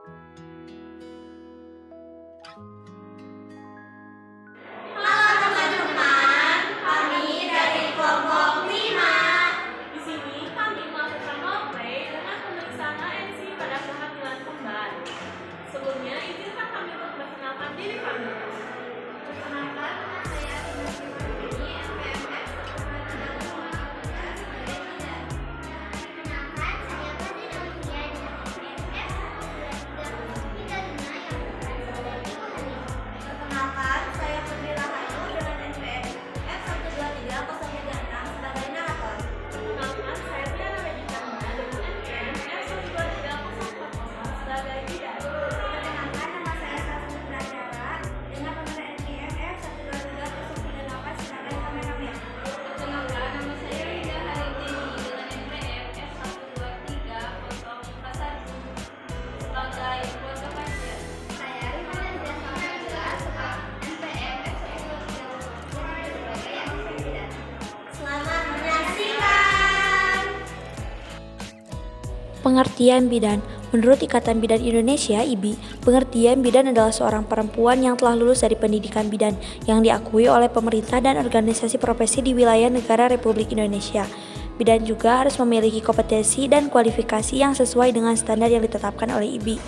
Halo teman-teman, kami dari kelompok 5. Di sini kami melakukan role-play dengan pemeriksaan ANC pada kehamilan kembar. Sebelumnya, izinkan kami untuk memperkenalkan diri kami. Perkenalkan, nama saya Tina Sriwardini, MPMS 122 Perkenalkan, saya Fadil Aulia dengan MPMS 123 yang berasal dari Kohanim. Perkenalkan, saya Putri Rahayu dengan MPMS 123 sebagai narator. Perkenalkan, saya Tiara Regina dengan NPM F123 sebagai bidan. Perkenalkan, nama saya Sasmi Pradara dengan nomor NPM F123 sebagai kameramen. Perkenalkan, nama saya Rida Haritini dengan NPM F123 sebagai keluarga pasien. Saya Rifana Jasmine NPM F123 sebagai asisten bidan. Selamat menyaksikan. Pengertian bidan. Menurut Ikatan Bidan Indonesia (IBI), pengertian bidan adalah seorang perempuan yang telah lulus dari pendidikan bidan yang diakui oleh pemerintah dan organisasi profesi di wilayah negara Republik Indonesia. Bidan juga harus memiliki kompetensi dan kualifikasi yang sesuai dengan standar yang ditetapkan oleh IBI.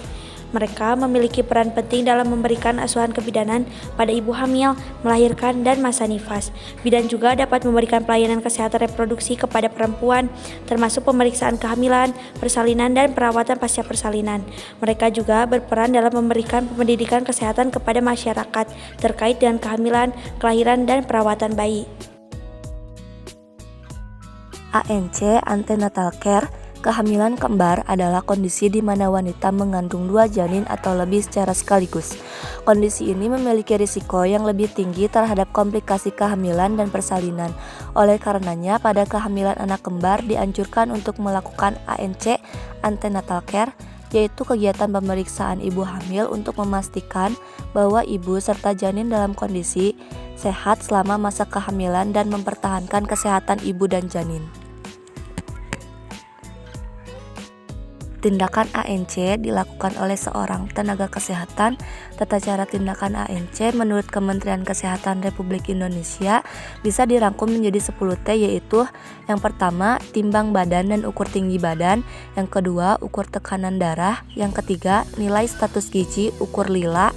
Mereka memiliki peran penting dalam memberikan asuhan kebidanan pada ibu hamil, melahirkan, dan masa nifas. Bidan juga dapat memberikan pelayanan kesehatan reproduksi kepada perempuan, termasuk pemeriksaan kehamilan, persalinan, dan perawatan pasca persalinan. Mereka juga berperan dalam memberikan pendidikan kesehatan kepada masyarakat terkait dengan kehamilan, kelahiran, dan perawatan bayi. ANC (Antenatal Care). Kehamilan kembar adalah kondisi di mana wanita mengandung 2 janin atau lebih secara sekaligus. Kondisi ini memiliki risiko yang lebih tinggi terhadap komplikasi kehamilan dan persalinan. Oleh karenanya, pada kehamilan anak kembar dianjurkan untuk melakukan ANC (Antenatal Care), yaitu kegiatan pemeriksaan ibu hamil untuk memastikan bahwa ibu serta janin dalam kondisi sehat selama masa kehamilan dan mempertahankan kesehatan ibu dan janin. Tindakan ANC dilakukan oleh seorang tenaga kesehatan. Tata cara tindakan ANC menurut Kementerian Kesehatan Republik Indonesia bisa dirangkum menjadi 10T, yaitu yang pertama, timbang badan dan ukur tinggi badan. Yang kedua, ukur tekanan darah. Yang ketiga, nilai status gizi, ukur lila.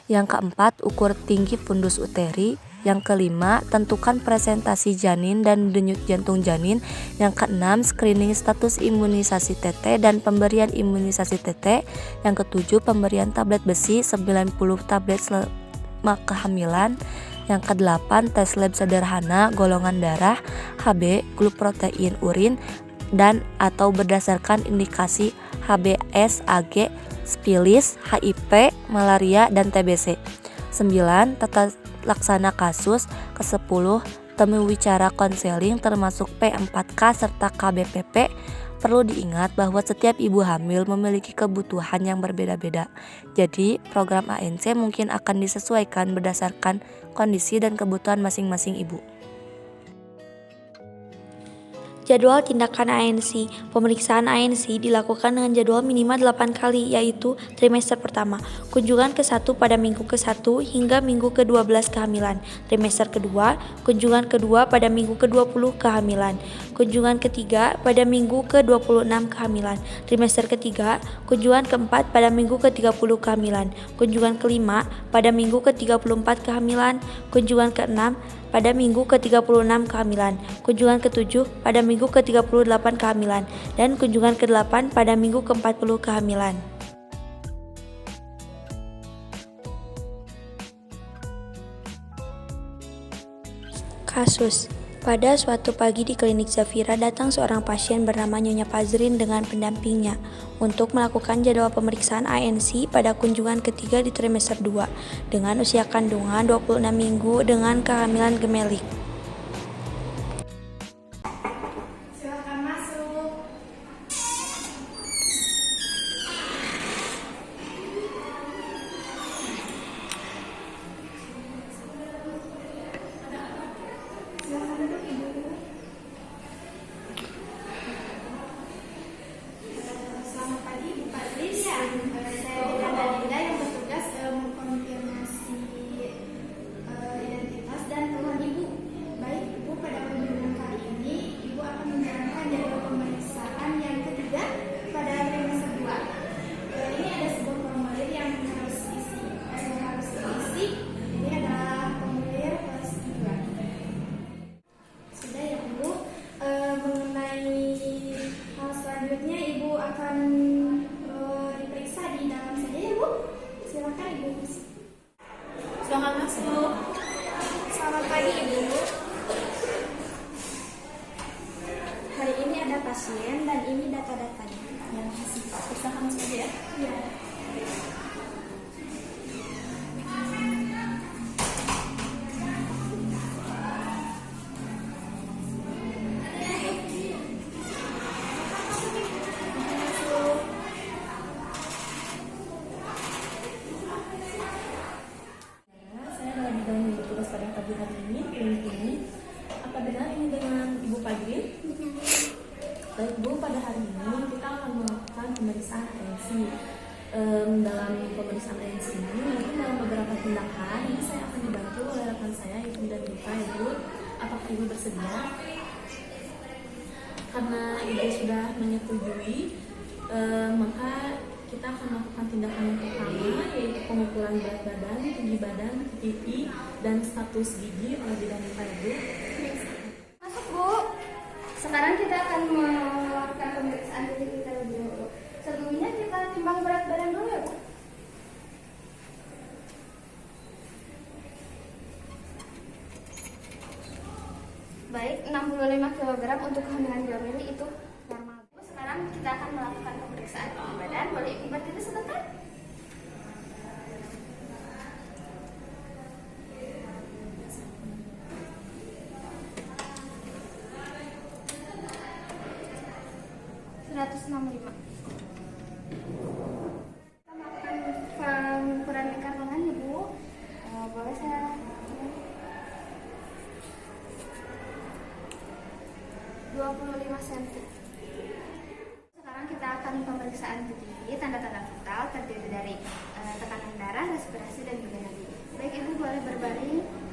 Yang keempat, ukur tinggi fundus uteri. Yang kelima, tentukan presentasi janin dan denyut jantung janin. Yang keenam, screening status imunisasi TT dan pemberian imunisasi TT. Yang ketujuh, pemberian tablet besi 90 tablet selama kehamilan. Yang kedelapan, tes lab sederhana golongan darah, Hb, grup protein urin, dan atau berdasarkan indikasi HBs, AG, spilis, HIV, malaria, dan TBC. 9. Tata laksana kasus. Ke-10, temu wicara konseling termasuk P4K serta KBPP. Perlu diingat bahwa setiap ibu hamil memiliki kebutuhan yang berbeda-beda. Jadi, program ANC mungkin akan disesuaikan berdasarkan kondisi dan kebutuhan masing-masing ibu. Jadwal tindakan ANC. Pemeriksaan ANC dilakukan dengan jadwal minimal 8 kali, yaitu trimester pertama, kunjungan ke-1 pada minggu ke-1 hingga minggu ke-12 kehamilan, trimester kedua, kunjungan kedua pada minggu ke-20 kehamilan, kunjungan ketiga pada minggu ke-26 kehamilan, trimester ketiga, kunjungan keempat pada minggu ke-30 kehamilan, kunjungan kelima pada minggu ke-34 kehamilan, kunjungan keenam pada minggu ke-36 kehamilan, kunjungan ke-7 pada minggu ke-38 kehamilan, dan kunjungan ke-8 pada minggu ke-40 kehamilan. Kasus. Pada suatu pagi di klinik Zafira datang seorang pasien bernama Nyonya Pazrin dengan pendampingnya untuk melakukan jadwal pemeriksaan ANC pada kunjungan ketiga di trimester 2 dengan usia kandungan 26 minggu dengan kehamilan gemelik. Silakan masuk. Silakan duduk Ibu. Selamat pagi Bu Pazrin ya. Saya akan diperiksa di dalam saja ya Bu. Silakan Ibu. Silakan masuk. Selamat pagi Ibu. Hari ini ada pasien dan ini data-datanya. Ya, silakan masuk aja ya. Iya. Saya adalah bidang tugas pada pagi hari ini, klinik ini. Apa benar ini dengan Ibu Pagi? Baik Bu, pada hari ini kita akan melakukan pemeriksaan ANC. Dalam pemeriksaan ANC ini, mungkin dalam beberapa tindakan ini saya akan dibantu oleh rekan saya, Ibu dan Ibu. Ibu, apakah Ibu bersedia? Karena Ibu sudah menyetujui, maka kita akan melakukan tindakan yang pertama, yaitu pengukuran berat badan, tinggi badan, pipi, dan status gigi oleh bidan Ibu. Masuk Bu. Sekarang kita akan melakukan pemeriksaan diri kita dulu. Sebelumnya kita timbang berat badan dulu ya Bu. Baik, 65 kg untuk kehamilan 2 mili itu normal. Bu, sekarang kita akan melakukan pemeriksaan tinggi badan. Boleh Ibu berdiri sebentar? Kita melakukan pengukuran lingkar lengan ya Bu. Boleh saya 25 cm. Sekarang kita akan pemeriksaan gigi, tanda-tanda vital terdiri dari tekanan darah, respirasi, dan juga nadi. Baik Ibu boleh berbaring.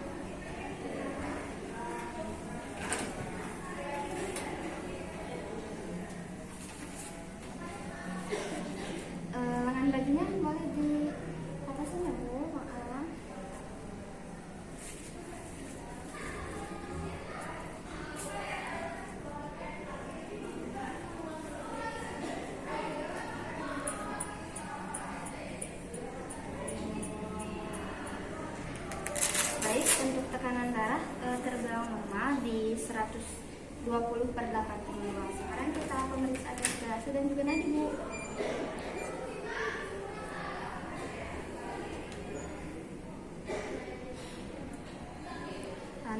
Lengan bajunya boleh di atasnya ya Bu, maaf. Baik, untuk tekanan darah terbilang normal di 120/80. Sekarang kita pemeriksaan respirasi dan juga nadi Bu.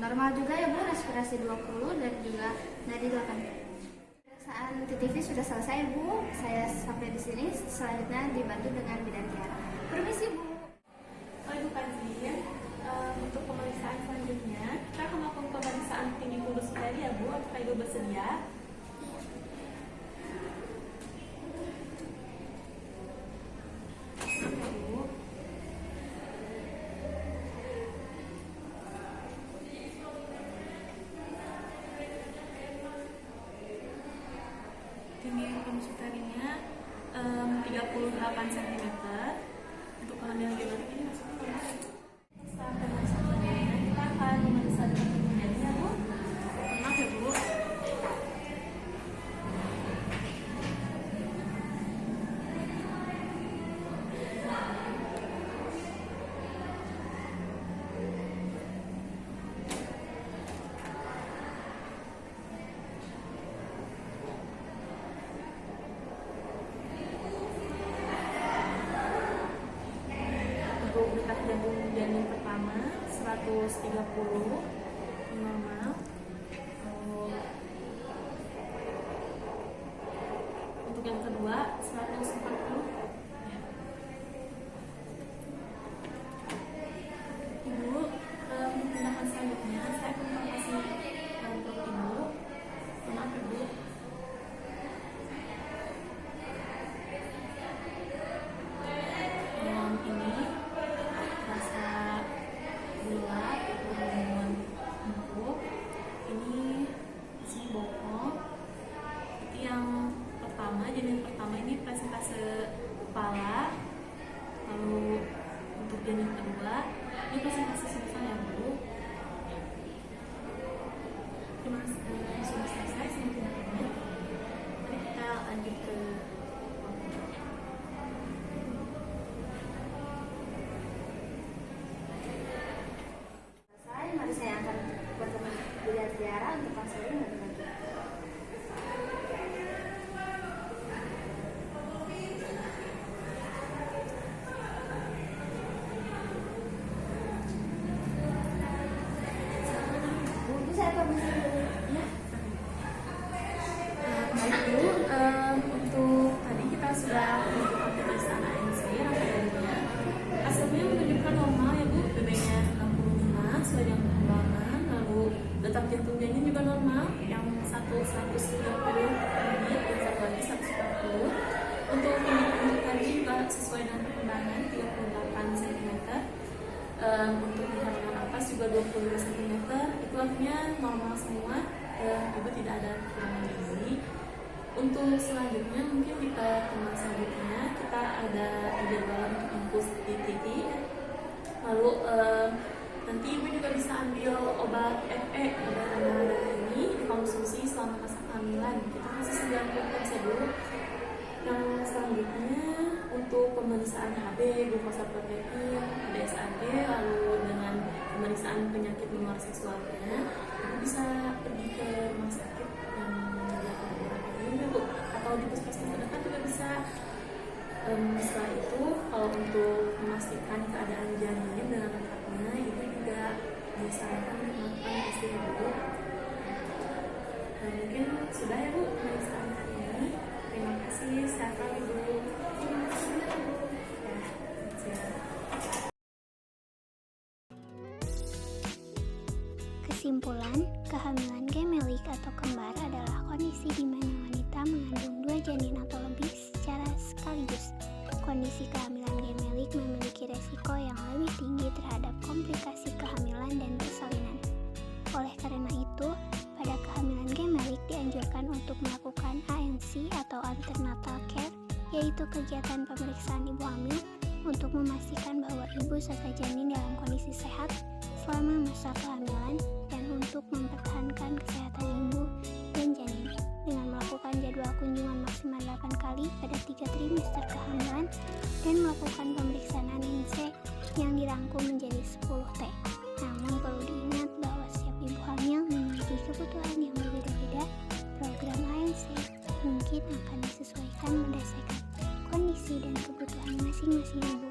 Normal juga ya Bu, respirasi 20 dan juga nadi 80. Pemeriksaan TTV sudah selesai ya Bu. Saya sampai di sini, selanjutnya dibantu dengan bidan Tiara. Permisi Bu. Oh, Ibu Pagi, untuk pemeriksaan selanjutnya kita akan melakukan pemeriksaan tinggi kurus tadi ya Bu. Apakah Ibu bersedia? Oke, Bu. Tinggi kurus tadinya 38 cm. Untuk kehamilan di luar ini maksudnya setelah pemeriksaan kita akan memeriksa dengan kemudiannya Bu. Maaf ya Bu. Untuk dekat janin pertama 130 normal. Untuk yang kedua 140. Ibu, tindakan selanjutnya saya akan mengoperasi untuk Ibu. Maaf Ibu. Yang ini rasa bulat, kemudian empuk. Ini isi bokong. Itu yang pertama, janin pertama ini presentase kepala. Lalu untuk janin kedua ini presentase selesai ya Bu. Terima kasih sudah selesai sama tindakannya. Mari kita lanjut ke 35 cm, itu artinya normal semua, ibu tidak ada kekurangan gizi. Untuk selanjutnya mungkin di pertemuan selanjutnya kita ada jadwal untuk infus di TT. Lalu nanti ibu juga bisa ambil obat FE, obat tambahan darah ini dikonsumsi selama masa kehamilan. Kita masih 90 prosedur. Yang selanjutnya untuk pemeriksaan HB, glukosa protein, DSAG, lalu dengan pemeriksaan penyakit menular seksualnya, ibu bisa pergi ke rumah sakit yang menyediakan beberapa ini, Bu, atau di puskesmas terdekat juga bisa. Setelah itu, kalau untuk memastikan keadaan janin dengan lengkapnya, ibu juga disarankan untuk melakukan ICSI, Bu. Mungkin sudah ya, Bu, pemeriksaan hari ini. Terima kasih, sehat selalu, Bu. Kesimpulan, kehamilan gemelik atau kembar adalah kondisi di mana wanita mengandung 2 janin atau lebih secara sekaligus. Kondisi kehamilan gemelik memiliki resiko yang lebih tinggi terhadap komplikasi kehamilan dan persalinan. Oleh karena itu, pada kehamilan gemelik dianjurkan untuk melakukan ANC atau antenatal care, yaitu kegiatan pemeriksaan ibu hamil untuk memastikan bahwa ibu serta janin dalam kondisi sehat selama masa kehamilan dan untuk mempertahankan kesehatan ibu dan janin dengan melakukan jadwal kunjungan maksimal 8 kali pada 3 trimester kehamilan dan melakukan pemeriksaan ANC yang dirangkum menjadi 10T. Namun perlu diingat bahwa setiap ibu hamil memiliki kebutuhan yang berbeda-beda. Program ANC mungkin akan disesuaikan berdasarkan kondisi dan kebutuhan masing-masing ibu.